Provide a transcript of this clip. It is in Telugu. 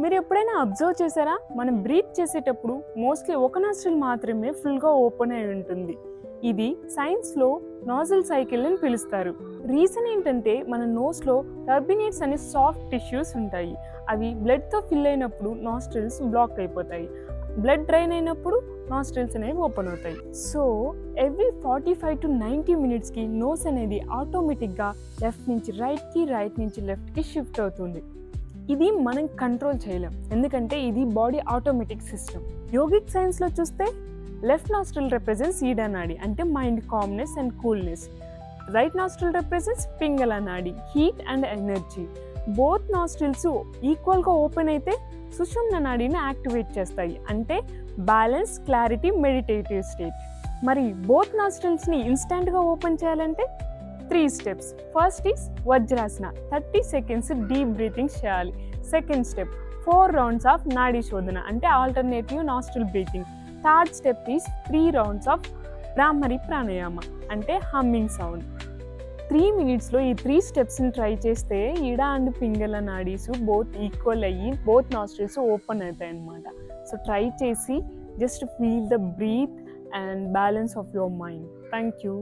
మీరు ఎప్పుడైనా అబ్జర్వ్ చేశారా? మనం బ్రీత్ చేసేటప్పుడు మోస్ట్లీ ఒక నాస్ట్రిల్ మాత్రమే ఫుల్గా ఓపెన్ అయి ఉంటుంది. ఇది సైన్స్లో నాజిల్ సైకిల్ అని పిలుస్తారు. రీజన్ ఏంటంటే మన నోస్లో టర్బినేట్స్ అనే సాఫ్ట్ టిష్యూస్ ఉంటాయి. అవి బ్లడ్తో ఫిల్ అయినప్పుడు నాస్ట్రిల్స్ బ్లాక్ అయిపోతాయి. బ్లడ్ డ్రైన్ అయినప్పుడు నాస్ట్రిల్స్ అనేవి ఓపెన్ అవుతాయి. సో ఎవ్రీ 45 to 90 మినిట్స్కి నోస్ అనేది ఆటోమేటిక్గా లెఫ్ట్ నుంచి రైట్కి, రైట్ నుంచి లెఫ్ట్కి షిఫ్ట్ అవుతుంది. ఇది మనం కంట్రోల్ చేయలేం, ఎందుకంటే ఇది బాడీ ఆటోమేటిక్ సిస్టమ్. యోగిక్ సైన్స్లో చూస్తే లెఫ్ట్ నాస్ట్రిల్ రిప్రజెంట్స్ ఈడా నాడి, అంటే mind calmness and coolness. Right nostril represents Pingala నాడి, heat and energy. Both nostrils ఈక్వల్గా ఓపెన్ అయితే సుషుమ్న నాడిని యాక్టివేట్ చేస్తాయి, అంటే బ్యాలెన్స్, క్లారిటీ, మెడిటేటివ్ స్టేట్. మరి బోత్ నాస్ట్రిల్స్ని ఇన్స్టెంట్గా ఓపెన్ చేయాలంటే 3 steps. First is Vajrasana, 30 seconds deep breathing చేయాలి. Second step 4 rounds of Nadi Shodhana, అంటే alternative nostril breathing. Third step is 3 rounds of Bhramari pranayama, అంటే హమ్మింగ్ సౌండ్. 3 minutesలో ఈ 3 స్టెప్స్ని ట్రై చేస్తే Ida and Pingala nadis both equal అయ్యి బోత్ నాస్ట్రిల్స్ ఓపెన్ అవుతాయి అన్నమాట. సో ట్రై చేసి just feel the breath and balance of your mind. Thank you.